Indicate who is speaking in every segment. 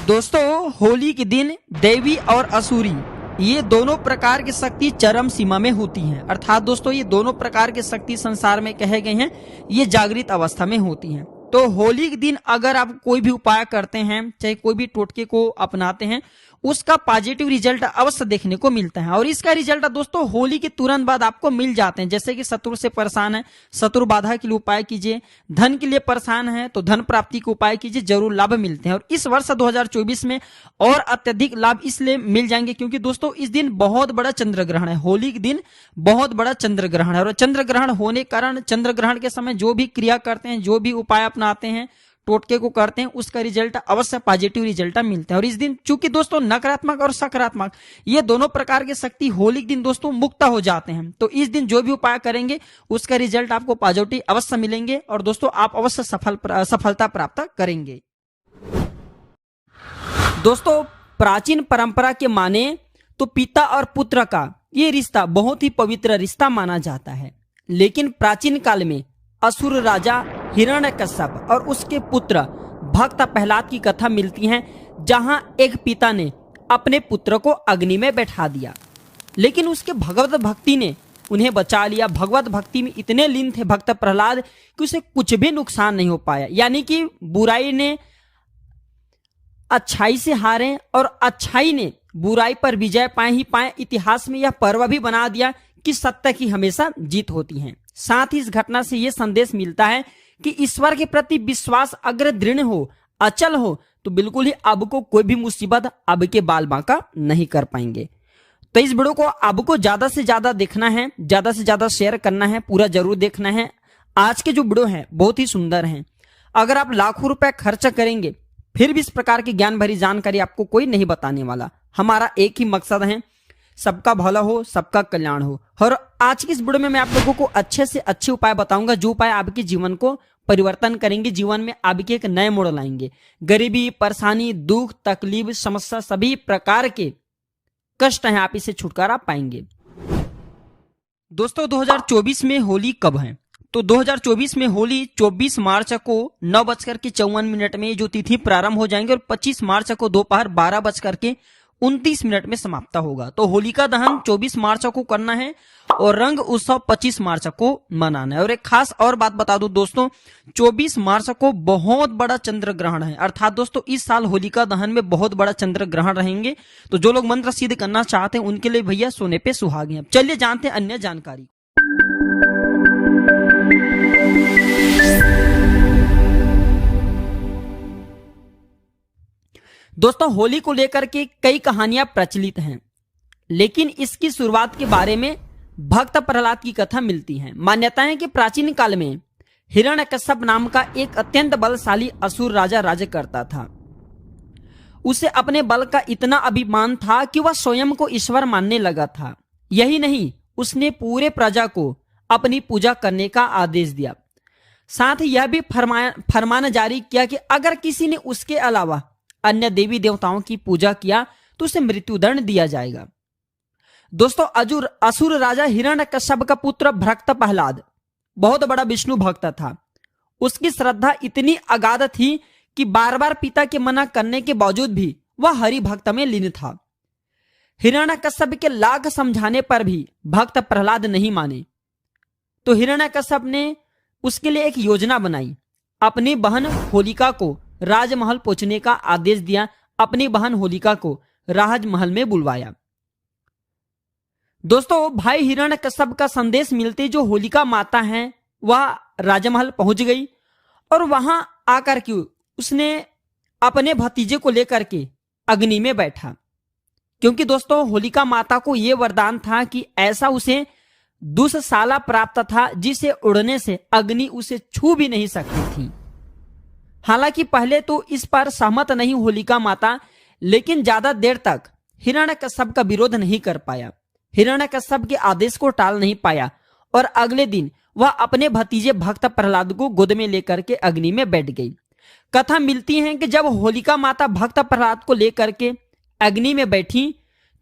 Speaker 1: दोस्तों, होली के दिन देवी और असुरी ये दोनों प्रकार की शक्ति चरम सीमा में होती हैं। अर्थात दोस्तों, ये दोनों प्रकार की शक्ति संसार में कहे गए हैं, ये जागृत अवस्था में होती हैं। तो होली के दिन अगर आप कोई भी उपाय करते हैं, चाहे कोई भी टोटके को अपनाते हैं, उसका पॉजिटिव रिजल्ट अवश्य देखने को मिलता है। और इसका रिजल्ट दोस्तों होली के तुरंत बाद आपको मिल जाते हैं। जैसे कि शत्रु से परेशान है, शत्रु बाधा के लिए उपाय कीजिए। धन के लिए परेशान है तो धन प्राप्ति के उपाय कीजिए, जरूर लाभ मिलते हैं। और इस वर्ष 2024 में और अत्यधिक लाभ इसलिए मिल जाएंगे क्योंकि दोस्तों इस दिन बहुत बड़ा चंद्र ग्रहण है। होली के दिन बहुत बड़ा चंद्र ग्रहण है और चंद्र ग्रहण होने के कारण चंद्र ग्रहण के समय जो भी क्रिया करते हैं, जो भी उपाय अपनाते हैं, टोटके को करते हैं, उसका रिजल्ट अवश्य पॉजिटिव रिजल्ट मिलता है। और इस दिन चूंकि दोस्तों नकारात्मक और सकारात्मक ये दोनों प्रकार की शक्ति होली के दिन दोस्तों मुक्त हो जाते हैं, तो इस दिन जो भी उपाय करेंगे उसका रिजल्ट आपको पॉजिटिव अवश्य मिलेंगे और दोस्तों आप अवश्य सफलता प्राप्त करेंगे। दोस्तों, प्राचीन परंपरा के माने तो पिता और पुत्र का ये रिश्ता बहुत ही पवित्र रिश्ता माना जाता है। लेकिन प्राचीन काल में असुर राजा हिरण्यकश्यप और उसके पुत्र भक्त प्रहलाद की कथा मिलती है, जहां एक पिता ने अपने पुत्र को अग्नि में बैठा दिया, लेकिन उसके भगवत भक्ति ने उन्हें बचा लिया। भगवत भक्ति में इतने लीन थे भक्त प्रहलाद कि उसे कुछ भी नुकसान नहीं हो पाया। यानी कि बुराई ने अच्छाई से हारे और अच्छाई ने बुराई पर विजय पाए ही पाए। इतिहास में यह पर्व भी बना दिया कि सत्य की हमेशा जीत होती है। साथ ही इस घटना से यह संदेश मिलता है कि ईश्वर के प्रति विश्वास अगर दृढ़ हो, अचल हो, तो बिल्कुल ही आपको कोई भी मुसीबत आपके बाल बांका नहीं कर पाएंगे। तो इस वीडियो को आपको ज्यादा से ज्यादा देखना है, ज्यादा से ज्यादा शेयर करना है, पूरा जरूर देखना है। आज के जो वीडियो है बहुत ही सुंदर है। अगर आप लाखों रुपए खर्च करेंगे फिर भी इस प्रकार की ज्ञान भरी जानकारी आपको कोई नहीं बताने वाला। हमारा एक ही मकसद है, सबका भला हो, सबका कल्याण हो। और आज की इस वीडियो में मैं आप लोगों को अच्छे से अच्छे उपाय बताऊंगा, जो उपाय आपके जीवन को परिवर्तन करेंगे, जीवन में आपके एक नए मोड़ लाएंगे। गरीबी, परेशानी, दुख, तकलीफ, समस्या, सभी प्रकार के कष्ट हैं, आप इसे छुटकारा पाएंगे। दोस्तों, 2024 में होली कब है? तो 2024 में होली 24 मार्च को 9:54 में जो तिथि प्रारंभ हो जाएंगे और 25 मार्च को दोपहर 12:29 में समाप्त होगा। तो होलिका दहन 24 मार्च को करना है और रंग उत्सव 25 मार्च को मनाना है। और एक खास और बात बता दूं दोस्तों, 24 मार्च को बहुत बड़ा चंद्र ग्रहण है। अर्थात दोस्तों इस साल होलिका दहन में बहुत बड़ा चंद्र ग्रहण रहेंगे। तो जो लोग मंत्र सिद्ध करना चाहते हैं उनके लिए भैया सोने पे सुहागे हैं। चलिए जानते हैं अन्य जानकारी। दोस्तों, होली को लेकर के कई कहानियां प्रचलित हैं, लेकिन इसकी शुरुआत के बारे में भक्त प्रहलाद की कथा मिलती है। मान्यता है कि प्राचीन काल में हिरण्यकश्यप नाम का एक अत्यंत बलशाली असुर राजा राज्य करता था। उसे अपने बल का इतना अभिमान था कि वह स्वयं को ईश्वर मानने लगा था। यही नहीं, उसने पूरे प्रजा को अपनी पूजा करने का आदेश दिया। साथ ही यह भी फरमान जारी किया कि अगर किसी ने उसके अलावा अन्य देवी देवताओं की पूजा किया तो उसे मृत्युदंड दिया जाएगा। दोस्तों, असुर राजा हिरण्यकश्यप का पुत्र भक्त प्रहलाद बहुत बड़ा विष्णु भक्त था। उसकी श्रद्धा इतनी अगाध थी कि बार बार पिता के मना करने के बावजूद भी वह हरि भक्त में लीन था। हिरण्यकश्यप के लाख समझाने पर भी भक्त प्रहलाद नहीं माने, तो हिरण्यकश्यप ने उसके लिए एक योजना बनाई। अपनी बहन होलिका को राजमहल पहुंचने का आदेश दिया। अपनी बहन होलिका को राजमहल में बुलवाया। दोस्तों, भाई हिरण्यकश्यप का संदेश मिलते जो होलिका माता हैं वह राजमहल पहुंच गई और वहां आकर के उसने अपने भतीजे को लेकर के अग्नि में बैठा, क्योंकि दोस्तों होलिका माता को यह वरदान था कि ऐसा उसे दुष्शाला प्राप्त था जिसे उड़ने से अग्नि उसे छू भी नहीं सकती थी। हालांकि पहले तो इस पर सहमत नहीं होलिका माता, लेकिन ज्यादा देर तक हिरण्यकश्यप का विरोध नहीं कर पाया, हिरण्यकश्यप के आदेश को टाल नहीं पाया और अगले दिन वह अपने भतीजे भक्त प्रहलाद को गोद में लेकर के अग्नि में बैठ गई। कथा मिलती है कि जब होलिका माता भक्त प्रहलाद को लेकर के अग्नि में बैठी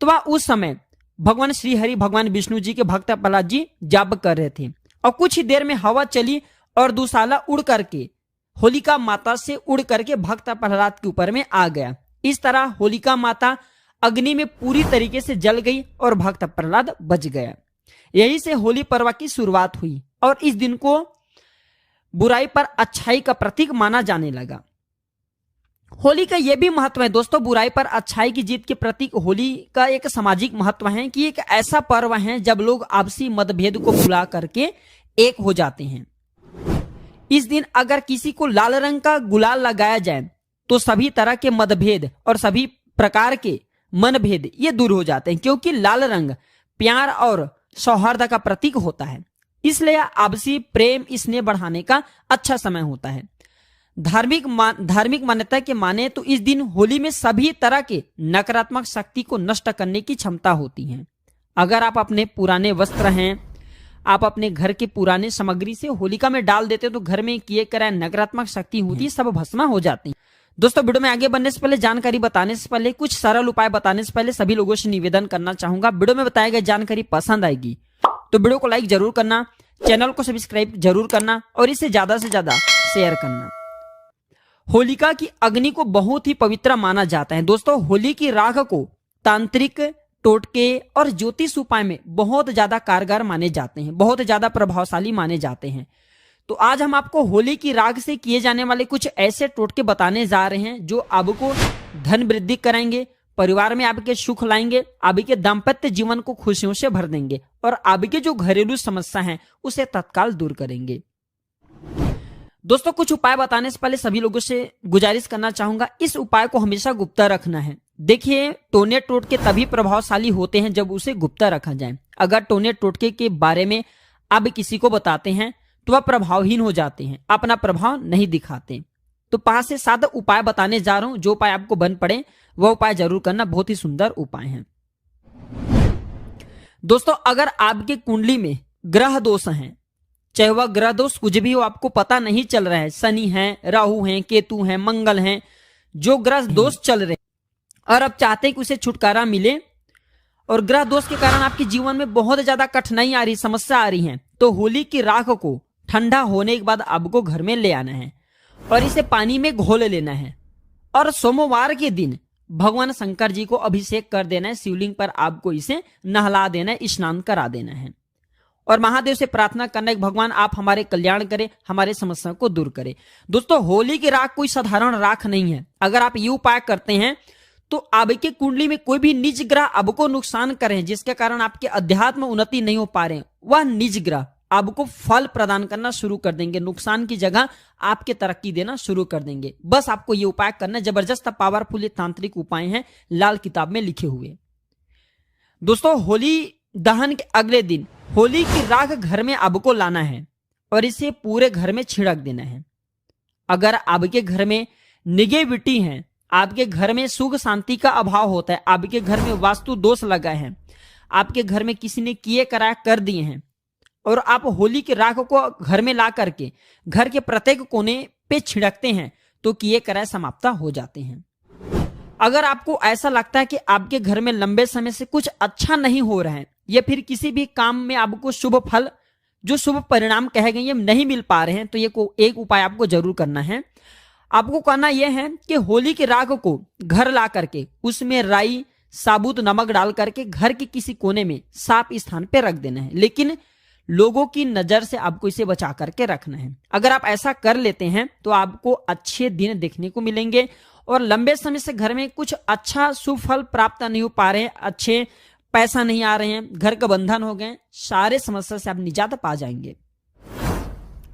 Speaker 1: तो वह उस समय भगवान श्री हरि भगवान विष्णु जी के भक्त प्रहलाद जी जाप कर रहे थे और कुछ ही देर में हवा चली और दुशाला उड़ करके होलिका माता से उड़ करके भक्त प्रहलाद के ऊपर में आ गया। इस तरह होलिका माता अग्नि में पूरी तरीके से जल गई और भक्त प्रहलाद बच गया। यही से होली पर्व की शुरुआत हुई और इस दिन को बुराई पर अच्छाई का प्रतीक माना जाने लगा। होली का यह भी महत्व है दोस्तों, बुराई पर अच्छाई की जीत के प्रतीक होली का एक सामाजिक महत्व है कि एक ऐसा पर्व है जब लोग आपसी मतभेद को भुला करके एक हो जाते हैं। इस दिन अगर किसी को लाल रंग का गुलाल लगाया जाए तो सभी तरह के मतभेद और सभी प्रकार के मनभेद ये दूर हो जाते हैं, क्योंकि लाल रंग प्यार और सौहार्द का प्रतीक होता है। इसलिए आपसी प्रेम स्नेह बढ़ाने का अच्छा समय होता है। धार्मिक मान्यता के माने तो इस दिन होली में सभी तरह के नकारात्मक शक्ति को नष्ट करने की क्षमता होती है। अगर आप अपने पुराने वस्त्र हैं, आप अपने घर के पुराने सामग्री से होलिका में डाल देते हो तो घर में किए कराए नकारात्मक शक्ति होती है सब भस्मा हो जाती है। दोस्तों वीडियो में आगे बढ़ने से पहले, जानकारी बताने से पहले, कुछ सरल उपाय बताने से पहले सभी लोगों से निवेदन करना चाहूंगा, वीडियो में बताई गई जानकारी पसंद आएगी तो वीडियो को लाइक जरूर करना, चैनल को सब्सक्राइब जरूर करना और इसे ज्यादा से ज्यादा शेयर करना। होलिका की अग्नि को बहुत ही पवित्र माना जाता है। दोस्तों होली की राख को तांत्रिक टोटके और ज्योतिष उपाय में बहुत ज्यादा कारगर माने जाते हैं, बहुत ज्यादा प्रभावशाली माने जाते हैं। तो आज हम आपको होली की राख से किए जाने वाले कुछ ऐसे टोटके बताने जा रहे हैं जो आपको धन वृद्धि कराएंगे, परिवार में आपके सुख लाएंगे, आपके दाम्पत्य जीवन को खुशियों से भर देंगे और आपके जो घरेलू समस्या है उसे तत्काल दूर करेंगे। दोस्तों कुछ उपाय बताने से पहले सभी लोगों से गुजारिश करना चाहूंगा, इस उपाय को हमेशा गुप्ता रखना है। देखिए टोने टोटके तभी प्रभावशाली होते हैं जब उसे गुप्ता रखा जाए। अगर टोने टोटके के बारे में आप किसी को बताते हैं तो वह प्रभावहीन हो जाते हैं, अपना प्रभाव नहीं दिखाते। तो 5 से 7 उपाय बताने जा रहा हूं, जो उपाय आपको बन पड़े वह उपाय जरूर करना, बहुत ही सुंदर उपाय हैं। दोस्तों अगर आपके कुंडली में ग्रह दोष हैं, चाहे वह ग्रह दोष कुछ भी हो, आपको पता नहीं चल रहा है, शनि है, राहु हैं, केतु हैं, मंगल हैं, जो ग्रह दोष चल रहे हैं और आप चाहते हैं कि उसे छुटकारा मिले और ग्रह दोष के कारण आपके जीवन में बहुत ज्यादा कठिनाई आ रही, समस्या आ रही है, तो होली की राख को ठंडा होने के बाद आपको घर में ले आना है और इसे पानी में घोल लेना है और सोमवार के दिन भगवान शंकर जी को अभिषेक कर देना है, शिवलिंग पर आपको इसे नहला देना है, स्नान करा देना है और महादेव से प्रार्थना करना है कि भगवान आप हमारे कल्याण करें, हमारे समस्या को दूर करें। दोस्तों होली की राख कोई साधारण राख नहीं है। अगर आप ये उपाय करते हैं तो आपके कुंडली में कोई भी निज ग्रह आपको नुकसान करें जिसके कारण आपके अध्यात्म उन्नति नहीं हो पा रहे हैं, वह निज ग्रह आपको फल प्रदान करना शुरू कर देंगे, नुकसान की जगह आपके तरक्की देना शुरू कर देंगे। बस आपको ये उपाय करना, जबरदस्त पावरफुल तांत्रिक उपाय हैं, लाल किताब में लिखे हुए। दोस्तों होली दहन के अगले दिन होली की राख घर में आपको लाना है और इसे पूरे घर में छिड़क देना है। अगर आपके घर में निगेटिविटी है, आपके घर में सुख शांति का अभाव होता है, आपके घर में वास्तु दोष लगा है, आपके घर में किसी ने किए कराया कर दिए हैं और आप होली की राख को घर में ला करके घर के प्रत्येक कोने पे छिड़कते हैं तो किए कराए समाप्त हो जाते हैं। अगर आपको ऐसा लगता है कि आपके घर में लंबे समय से कुछ अच्छा नहीं हो रहा है या फिर किसी भी काम में आपको शुभ फल, जो शुभ परिणाम कहे गए ये नहीं मिल पा रहे हैं, तो ये एक उपाय आपको जरूर करना है। आपको करना यह है कि होली की राख को घर ला करके उसमें राई, साबुत नमक डाल करके घर के किसी कोने में साफ स्थान पे रख देना है, लेकिन लोगों की नजर से आपको इसे बचा करके रखना है। अगर आप ऐसा कर लेते हैं तो आपको अच्छे दिन देखने को मिलेंगे और लंबे समय से घर में कुछ अच्छा शुभ फल प्राप्त नहीं हो पा रहे हैं, अच्छे पैसा नहीं आ रहे हैं, घर का बंधन हो गए, सारे समस्या से आप निजात पा जाएंगे।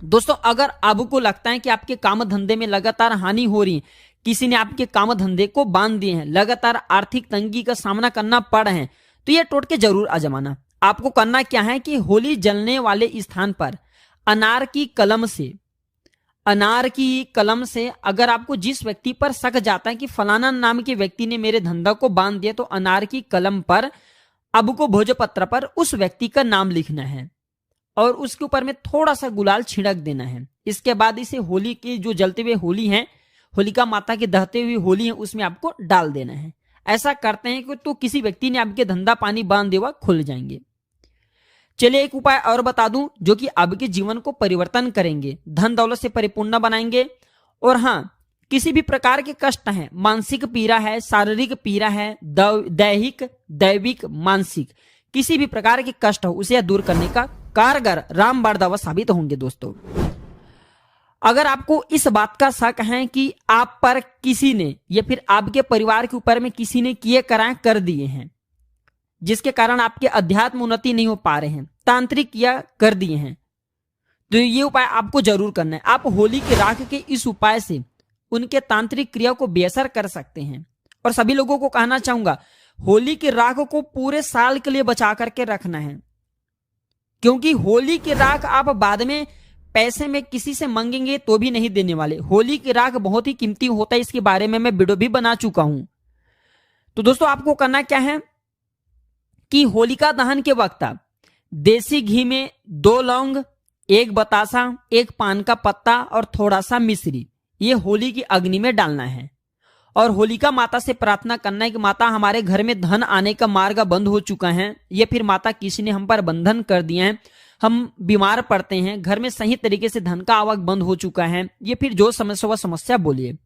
Speaker 1: दोस्तों अगर आपको लगता है कि आपके काम धंधे में लगातार हानि हो रही है, किसी ने आपके काम धंधे को बांध दिए हैं, लगातार आर्थिक तंगी का सामना करना पड़ रहा है, तो ये टोटके जरूर आजमाना। आपको करना क्या है कि होली जलने वाले स्थान पर अनार की कलम से अगर आपको जिस व्यक्ति पर शक जाता है कि फलाना नाम के व्यक्ति ने मेरे धंधा को बांध दिया, तो अनार की कलम पर आपको भोजपत्र पर उस व्यक्ति का नाम लिखना है और उसके ऊपर में थोड़ा सा गुलाल छिड़क देना है। इसके बाद इसे होली की जो जलते हुए होली है, होलिका माता के दहते हुए होली है, उसमें आपको डाल देना है। ऐसा करते हैं कि तो किसी व्यक्ति ने आपके धंधा पानी बांध दिया खुल जाएंगे। चलिए एक उपाय और बता दूं जो कि आपके जीवन को परिवर्तन करेंगे, धन दौलत से परिपूर्ण बनाएंगे और हाँ किसी भी प्रकार के कष्ट हैं, मानसिक पीड़ा है, शारीरिक पीड़ा है, दैहिक, दैविक, मानसिक, किसी भी प्रकार के कष्ट हो उसे दूर करने का कारगर रामबाण दवा साबित होंगे। दोस्तों अगर आपको इस बात का शक है कि आप पर किसी ने या फिर आपके परिवार के ऊपर में किसी ने किए कराए कर दिए हैं, जिसके कारण आपके अध्यात्म उन्नति नहीं हो पा रहे हैं, तांत्रिक क्रिया कर दिए हैं, तो ये उपाय आपको जरूर करना है। आप होली के राख के इस उपाय से उनके तांत्रिक क्रिया को बेअसर कर सकते हैं। और सभी लोगों को कहना चाहूंगा, होली के राख को पूरे साल के लिए बचा करके रखना है, क्योंकि होली के राख आप बाद में पैसे में किसी से मांगेंगे तो भी नहीं देने वाले। होली के राख बहुत ही कीमती होता है, इसके बारे में मैं वीडियो भी बना चुका हूं। तो दोस्तों आपको करना क्या है कि होलिका दहन के वक्त आप देसी घी में 2 लौंग, 1 बतासा, 1 पान का पत्ता और थोड़ा सा मिश्री, ये होली की अग्नि में डालना है। और होलिका माता से प्रार्थना करना है कि माता हमारे घर में धन आने का मार्ग बंद हो चुका है, ये फिर माता किसी ने हम पर बंधन कर दिए हैं, हम बीमार पड़ते हैं, घर में सही तरीके से धन का आवक बंद हो चुका है, ये फिर जो समस्या वह समस्या बोलिए।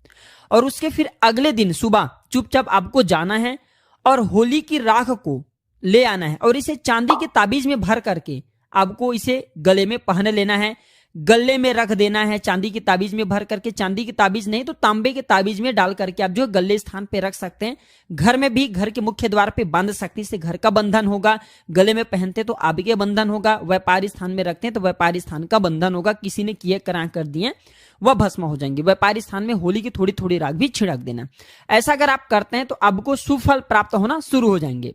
Speaker 1: और उसके फिर अगले दिन सुबह चुपचाप आपको जाना है और होली की राख को ले आना है और इसे चांदी के ताबीज में भर करके आपको इसे गले में पहन लेना है, गले में रख देना है। चांदी की ताबीज में भर करके, चांदी की ताबीज नहीं तो तांबे के ताबीज में डाल करके आप जो गले स्थान पे रख सकते हैं। घर में भी घर के मुख्य द्वार पे बांध सकते हैं, इससे घर का बंधन होगा। गले में पहनते तो आपके बंधन होगा, व्यापारी स्थान में रखते हैं तो व्यापारी स्थान का बंधन होगा। किसी ने किए करा कर दिए वह भस्म हो जाएंगे। व्यापारी स्थान में होली की थोड़ी थोड़ी राख भी छिड़क देना। ऐसा अगर आप करते हैं तो आपको सुफल प्राप्त होना शुरू हो जाएंगे।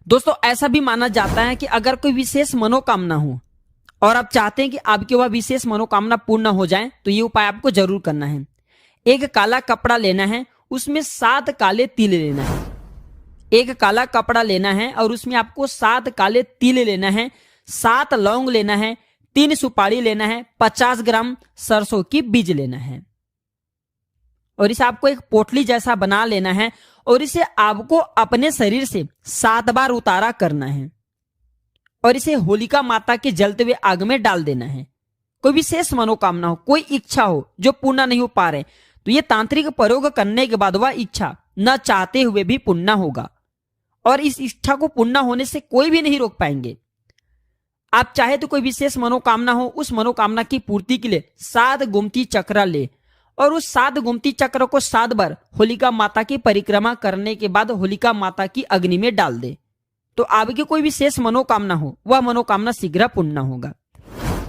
Speaker 1: दोस्तों ऐसा भी माना जाता है कि अगर कोई विशेष मनोकामना हो और आप चाहते हैं कि आपकी वह विशेष मनोकामना पूर्ण हो जाए तो ये उपाय आपको जरूर करना है। एक काला कपड़ा लेना है, उसमें 7 काले तिल लेना है। एक काला कपड़ा लेना है और उसमें आपको 7 काले तिल लेना है, 7 लौंग लेना है, 3 सुपारी लेना है, 50 ग्राम सरसों की बीज लेना है और इसे आपको एक पोटली जैसा बना लेना है और इसे आपको अपने शरीर से 7 बार उतारा करना है और इसे होलिका माता के जलते हुए आग में डाल देना है। कोई विशेष मनोकामना हो, कोई इच्छा हो जो पूर्ण नहीं हो पा रहे, तो ये तांत्रिक प्रयोग करने के बाद वह इच्छा न चाहते हुए भी पूर्ण होगा और इस इच्छा को पूर्ण होने से कोई भी नहीं रोक पाएंगे। आप चाहे तो कोई विशेष मनोकामना हो, उस मनोकामना की पूर्ति के लिए 7 गोमती चक्र ले और उस 7 गोमती चक्र को 7 बार होलिका माता की परिक्रमा करने के बाद होलिका माता की अग्नि में डाल दे, तो आपकी कोई विशेष मनोकामना हो वह मनोकामना शीघ्र पूर्ण होगा।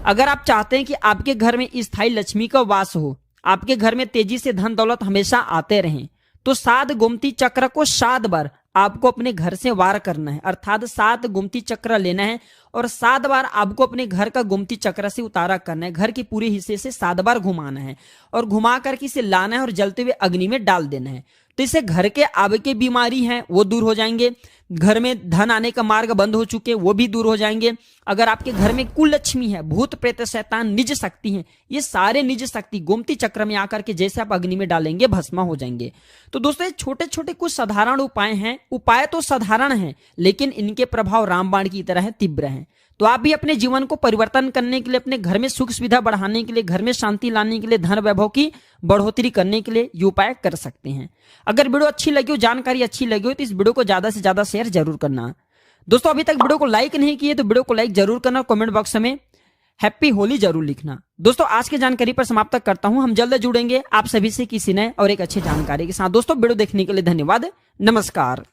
Speaker 1: अगर आप चाहते हैं कि आपके घर में स्थायी लक्ष्मी का वास हो, आपके घर में तेजी से धन दौलत हमेशा आते रहें, तो 7 गोमती चक्र को 7 बार आपको अपने घर से वार करना है, अर्थात 7 गोमती चक्र लेना है और 7 बार आपको अपने घर का गोमती चक्र से उतारा करना है। घर के पूरे हिस्से से 7 बार घुमाना है और घुमा करके इसे लाना है और जलते हुए अग्नि में डाल देना है। तो इससे घर के आपके बीमारी हैं वो दूर हो जाएंगे, घर में धन आने का मार्ग बंद हो चुके वो भी दूर हो जाएंगे। अगर आपके घर में कुल लक्ष्मी है, भूत प्रेत शैतान निज शक्ति है, ये सारे निज शक्ति गोमती चक्र में आकर के जैसे आप अग्नि में डालेंगे भस्मा हो जाएंगे। तो दोस्तों ये छोटे छोटे कुछ साधारण उपाय हैं। उपाय तो साधारण हैं लेकिन इनके प्रभाव रामबाण की तरह तीव्र हैं। तो आप भी अपने जीवन को परिवर्तन करने के लिए, अपने घर में सुख सुविधा बढ़ाने के लिए, घर में शांति लाने के लिए, धन वैभव की बढ़ोतरी करने के लिए ये उपाय कर सकते हैं। अगर वीडियो अच्छी लगी हो, जानकारी अच्छी लगी हो तो इस वीडियो को ज्यादा से ज्यादा शेयर जरूर करना। दोस्तों अभी तक वीडियो को लाइक नहीं किए तो वीडियो को लाइक जरूर करना, कमेंट बॉक्स में हैप्पी होली जरूर लिखना। दोस्तों आज की जानकारी पर समाप्त करता हूं, हम जल्द जुड़ेंगे आप सभी से किसी नए और एक अच्छी जानकारी के साथ। दोस्तों वीडियो देखने के लिए धन्यवाद, नमस्कार।